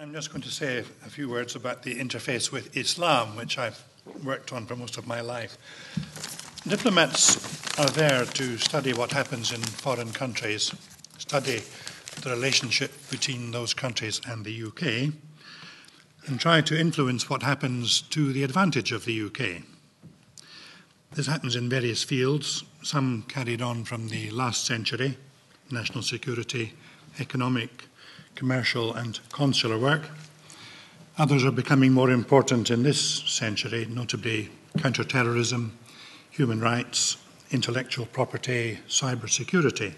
I'm just going to say a few words about the interface with Islam, which I've worked on for most of my life. Diplomats are there to study what happens in foreign countries, study the relationship between those countries and the UK, and try to influence what happens to the advantage of the UK. This happens in various fields, some carried on from the last century, national security, economic, commercial and consular work. Others are becoming more important in this century, notably counter-terrorism, human rights, intellectual property, cybersecurity.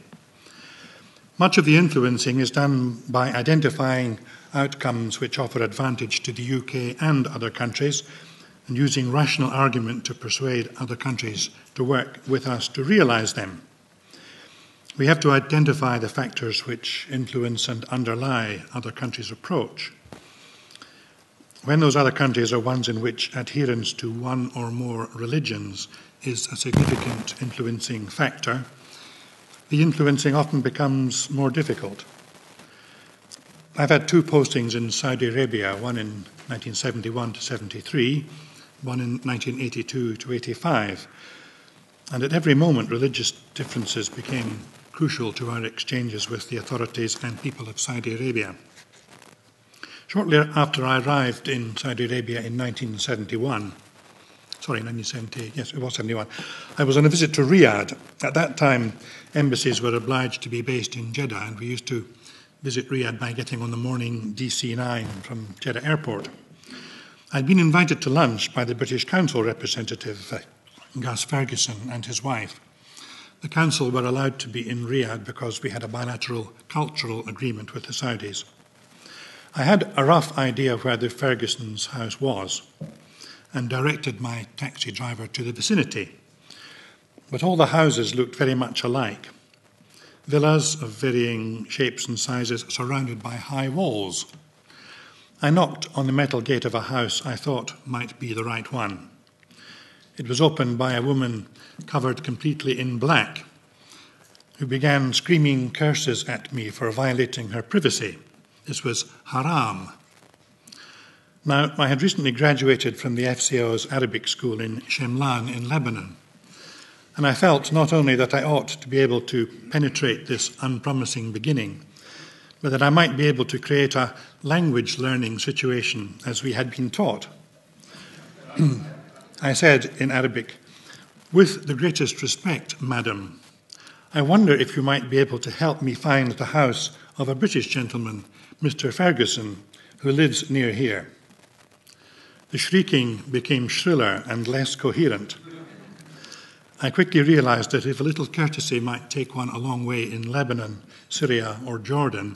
Much of the influencing is done by identifying outcomes which offer advantage to the UK and other countries and using rational argument to persuade other countries to work with us to realise them. We have to identify the factors which influence and underlie other countries' approach. When those other countries are ones in which adherence to one or more religions is a significant influencing factor, the influencing often becomes more difficult. I've had two postings in Saudi Arabia, one in 1971 to 73, one in 1982 to 85, and at every moment religious differences became crucial to our exchanges with the authorities and people of Saudi Arabia. Shortly after I arrived in Saudi Arabia in 1971, I was on a visit to Riyadh. At that time, embassies were obliged to be based in Jeddah, and we used to visit Riyadh by getting on the morning DC-9 from Jeddah Airport. I'd been invited to lunch by the British Council representative, Gus Ferguson, and his wife. The Council were allowed to be in Riyadh because we had a bilateral cultural agreement with the Saudis. I had a rough idea where the Ferguson's house was and directed my taxi driver to the vicinity. But all the houses looked very much alike. Villas of varying shapes and sizes surrounded by high walls. I knocked on the metal gate of a house I thought might be the right one. It was opened by a woman covered completely in black, who began screaming curses at me for violating her privacy. This was haram. Now, I had recently graduated from the FCO's Arabic school in Shemlan in Lebanon, and I felt not only that I ought to be able to penetrate this unpromising beginning, but that I might be able to create a language learning situation as we had been taught. I said in Arabic, "With the greatest respect, madam, I wonder if you might be able to help me find the house of a British gentleman, Mr. Ferguson, who lives near here." The shrieking became shriller and less coherent. I quickly realized that if a little courtesy might take one a long way in Lebanon, Syria, or Jordan,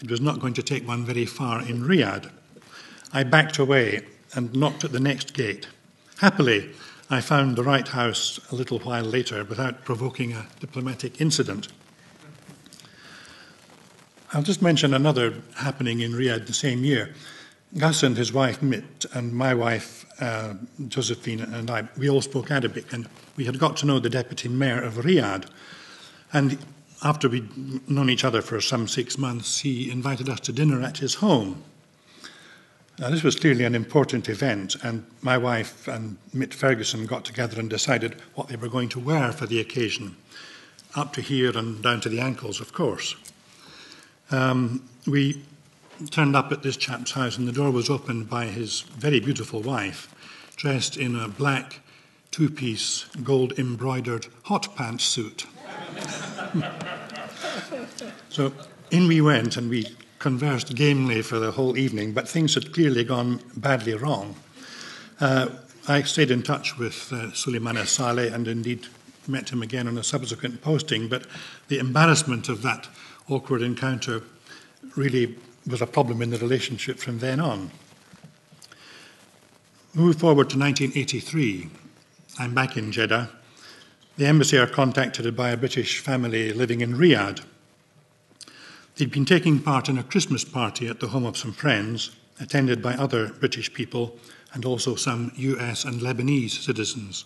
it was not going to take one very far in Riyadh. I backed away and knocked at the next gate. Happily, I found the right house a little while later without provoking a diplomatic incident. I'll just mention another happening in Riyadh the same year. Gus and his wife Mitt and my wife Josephine and I, we all spoke Arabic, and we had got to know the deputy mayor of Riyadh. And after we'd known each other for some 6 months, he invited us to dinner at his home. Now, this was clearly an important event, and my wife and Mitt Ferguson got together and decided what they were going to wear for the occasion, up to here and down to the ankles, of course. We turned up at this chap's house, and the door was opened by his very beautiful wife, dressed in a black two-piece gold-embroidered hot pants suit. So in we went, and we conversed gamely for the whole evening, but things had clearly gone badly wrong. I stayed in touch with Suleiman Saleh and indeed met him again on a subsequent posting, but the embarrassment of that awkward encounter really was a problem in the relationship from then on. Move forward to 1983. I'm back in Jeddah. The embassy are contacted by a British family living in Riyadh. They'd been taking part in a Christmas party at the home of some friends, attended by other British people and also some US and Lebanese citizens.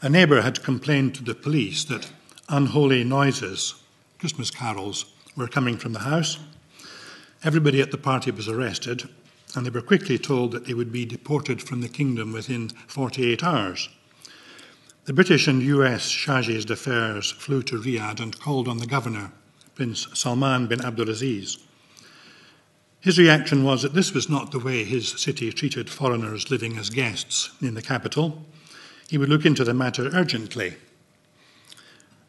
A neighbour had complained to the police that unholy noises, Christmas carols, were coming from the house, Everybody at the party was arrested, and they were quickly told that they would be deported from the kingdom within 48 hours. The British and US chargés d'affaires flew to Riyadh and called on the governor, Prince Salman bin Abdulaziz. His reaction was that this was not the way his city treated foreigners living as guests in the capital. He would look into the matter urgently.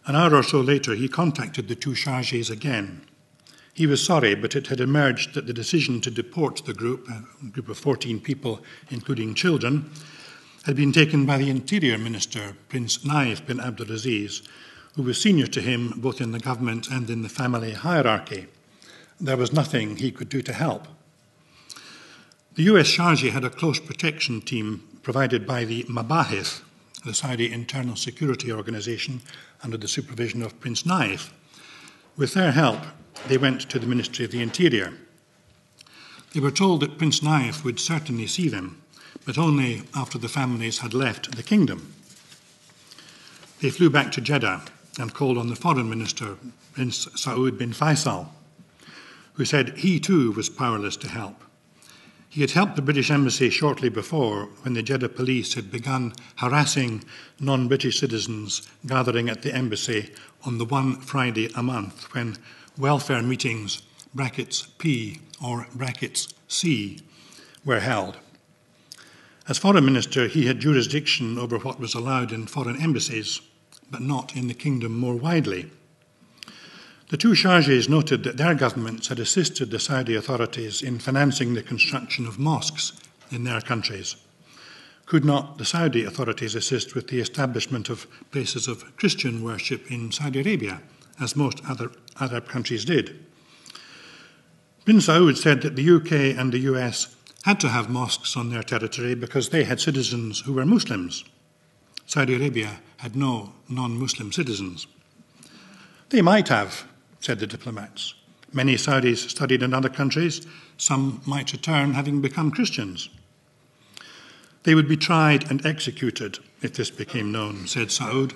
An hour or so later, he contacted the two chargés again. He was sorry, but it had emerged that the decision to deport the group, a group of 14 people, including children, had been taken by the Interior Minister, Prince Naif bin Abdulaziz, who was senior to him both in the government and in the family hierarchy. There was nothing he could do to help. The US Chargé had a close protection team provided by the Mabahith, the Saudi Internal Security Organization, under the supervision of Prince Naif. With their help, they went to the Ministry of the Interior. They were told that Prince Naif would certainly see them, but only after the families had left the kingdom. They flew back to Jeddah and called on the Foreign Minister, Prince Saud bin Faisal, who said he too was powerless to help. He had helped the British Embassy shortly before when the Jeddah police had begun harassing non-British citizens gathering at the embassy on the one Friday a month when welfare meetings, brackets P or brackets C, were held. As Foreign Minister, he had jurisdiction over what was allowed in foreign embassies, but not in the kingdom more widely. The two chargés noted that their governments had assisted the Saudi authorities in financing the construction of mosques in their countries. Could not the Saudi authorities assist with the establishment of places of Christian worship in Saudi Arabia, as most other Arab countries did? Bin Saud said that the UK and the US had to have mosques on their territory because they had citizens who were Muslims. Saudi Arabia had no non-Muslim citizens. They might have, said the diplomats. Many Saudis studied in other countries. Some might return having become Christians. They would be tried and executed if this became known, said Saud.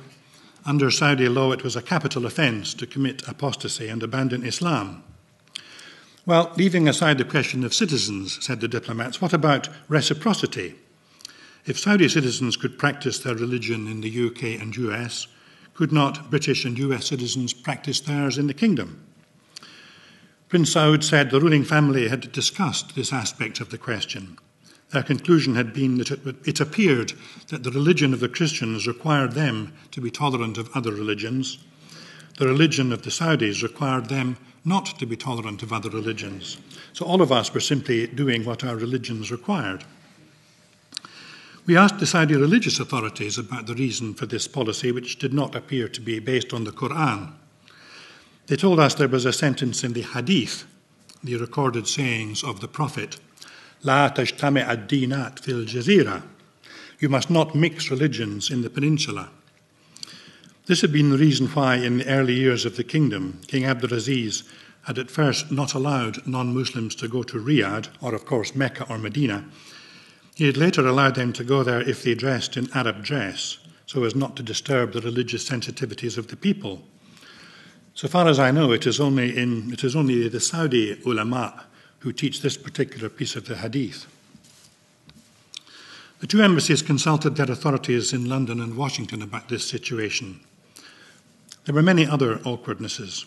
Under Saudi law, it was a capital offence to commit apostasy and abandon Islam. Well, leaving aside the question of citizens, said the diplomats, what about reciprocity? If Saudi citizens could practice their religion in the UK and US, could not British and US citizens practice theirs in the kingdom? Prince Saud said the ruling family had discussed this aspect of the question. Their conclusion had been that it appeared that the religion of the Christians required them to be tolerant of other religions. The religion of the Saudis required them not to be tolerant of other religions. So all of us were simply doing what our religions required. We asked the Saudi religious authorities about the reason for this policy, which did not appear to be based on the Quran. They told us there was a sentence in the Hadith, the recorded sayings of the Prophet, La tajtami' ad-dinat fil jazira. You must not mix religions in the peninsula. This had been the reason why, in the early years of the kingdom, King Abdulaziz had at first not allowed non-Muslims to go to Riyadh, or of course Mecca or Medina. He had later allowed them to go there if they dressed in Arab dress, so as not to disturb the religious sensitivities of the people. So far as I know, it is only the Saudi ulama who teach this particular piece of the hadith. The two embassies consulted their authorities in London and Washington about this situation. There were many other awkwardnesses.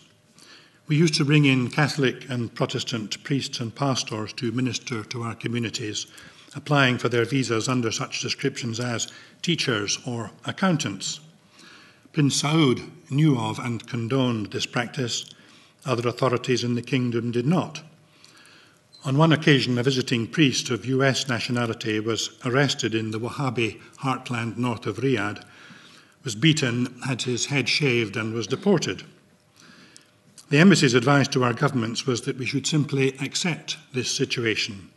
We used to bring in Catholic and Protestant priests and pastors to minister to our communities, applying for their visas under such descriptions as teachers or accountants. Prince Saud knew of and condoned this practice. Other authorities in the kingdom did not. On one occasion, a visiting priest of US nationality was arrested in the Wahhabi heartland north of Riyadh, was beaten, had his head shaved, and was deported. The embassy's advice to our governments was that we should simply accept this situation.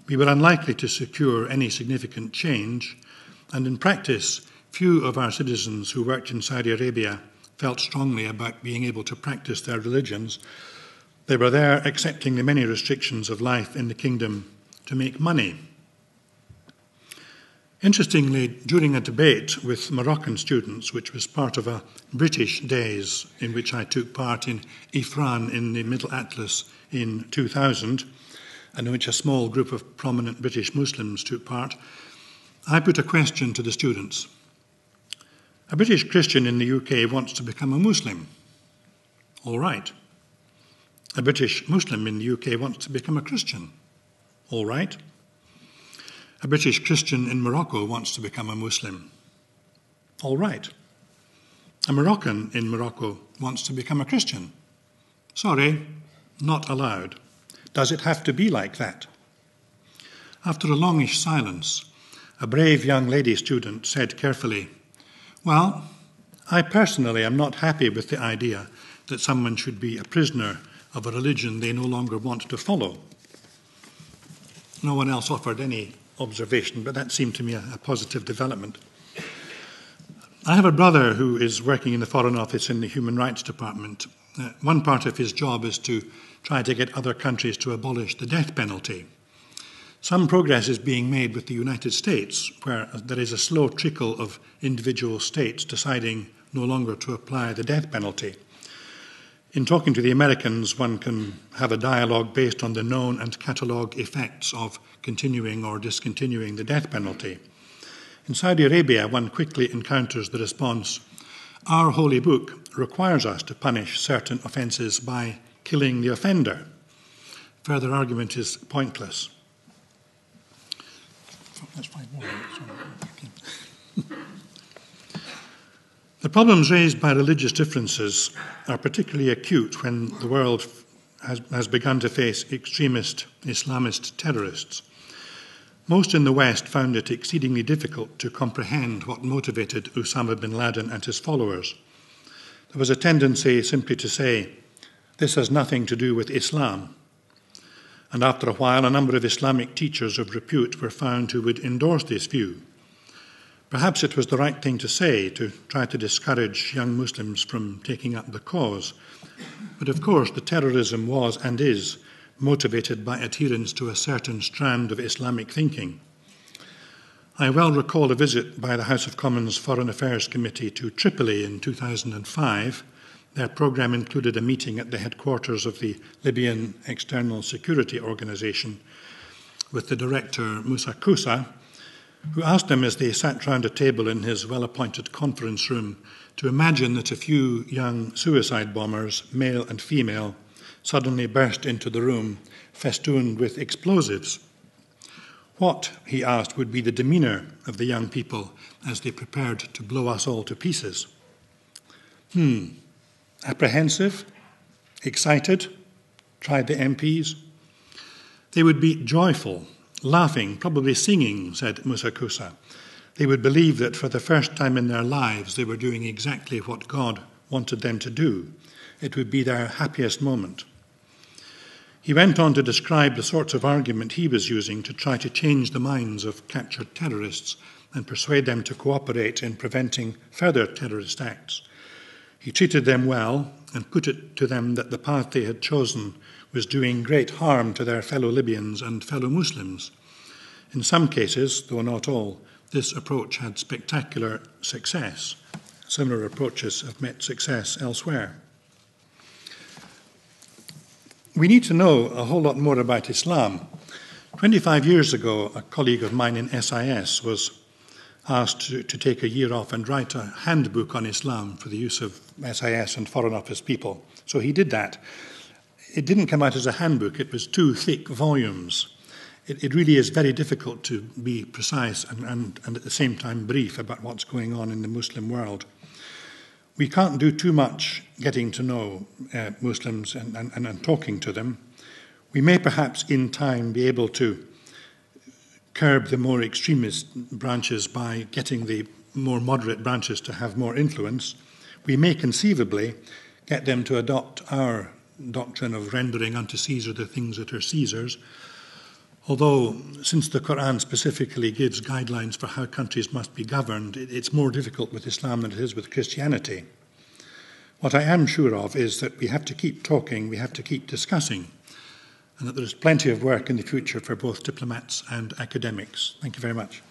We were unlikely to secure any significant change, and in practice, few of our citizens who worked in Saudi Arabia felt strongly about being able to practice their religions. They were there accepting the many restrictions of life in the kingdom to make money. Interestingly, during a debate with Moroccan students, which was part of a British days in which I took part in Ifran in the Middle Atlas in 2000, and in which a small group of prominent British Muslims took part, I put a question to the students. A British Christian in the UK wants to become a Muslim. All right. A British Muslim in the UK wants to become a Christian. All right. A British Christian in Morocco wants to become a Muslim. All right. A Moroccan in Morocco wants to become a Christian. Sorry, not allowed. Does it have to be like that? After a longish silence, a brave young lady student said carefully, well, I personally am not happy with the idea that someone should be a prisoner of a religion they no longer want to follow. No one else offered any observation, but that seemed to me a positive development. I have a brother who is working in the Foreign Office in the Human Rights Department. One part of his job is to try to get other countries to abolish the death penalty. Some progress is being made with the United States, where there is a slow trickle of individual states deciding no longer to apply the death penalty. In talking to the Americans, one can have a dialogue based on the known and catalogue effects of continuing or discontinuing the death penalty. In Saudi Arabia, one quickly encounters the response, our holy book requires us to punish certain offences by killing the offender. Further argument is pointless. That's 5 more. The problems raised by religious differences are particularly acute when the world has begun to face extremist Islamist terrorists. Most in the West found it exceedingly difficult to comprehend what motivated Osama bin Laden and his followers. There was a tendency simply to say, this has nothing to do with Islam. And after a while, a number of Islamic teachers of repute were found who would endorse this view. Perhaps it was the right thing to say to try to discourage young Muslims from taking up the cause. But of course, the terrorism was and is motivated by adherence to a certain strand of Islamic thinking. I well recall a visit by the House of Commons Foreign Affairs Committee to Tripoli in 2005. Their programme included a meeting at the headquarters of the Libyan External Security Organisation with the director, Musa Kusa, who asked them as they sat round a table in his well-appointed conference room to imagine that a few young suicide bombers, male and female, suddenly burst into the room, festooned with explosives. What, he asked, would be the demeanour of the young people as they prepared to blow us all to pieces? Apprehensive? Excited? Tried the MPs. They would be joyful, laughing, probably singing, said Musa Kusa. They would believe that for the first time in their lives they were doing exactly what God wanted them to do. It would be their happiest moment. He went on to describe the sorts of argument he was using to try to change the minds of captured terrorists and persuade them to cooperate in preventing further terrorist acts. He treated them well and put it to them that the path they had chosen was doing great harm to their fellow Libyans and fellow Muslims. In some cases, though not all, this approach had spectacular success. Similar approaches have met success elsewhere. We need to know a whole lot more about Islam. 25 years ago, a colleague of mine in SIS was asked to take a year off and write a handbook on Islam for the use of SIS and Foreign Office people. So he did that. It didn't come out as a handbook. It was 2 thick volumes. It really is very difficult to be precise and at the same time brief about what's going on in the Muslim world. We can't do too much getting to know Muslims and talking to them. We may perhaps in time be able to curb the more extremist branches by getting the more moderate branches to have more influence. We may conceivably get them to adopt our doctrine of rendering unto Caesar the things that are Caesar's, although since the Quran specifically gives guidelines for how countries must be governed, it's more difficult with Islam than it is with Christianity. What I am sure of is that we have to keep talking, we have to keep discussing, and that there is plenty of work in the future for both diplomats and academics. Thank you very much.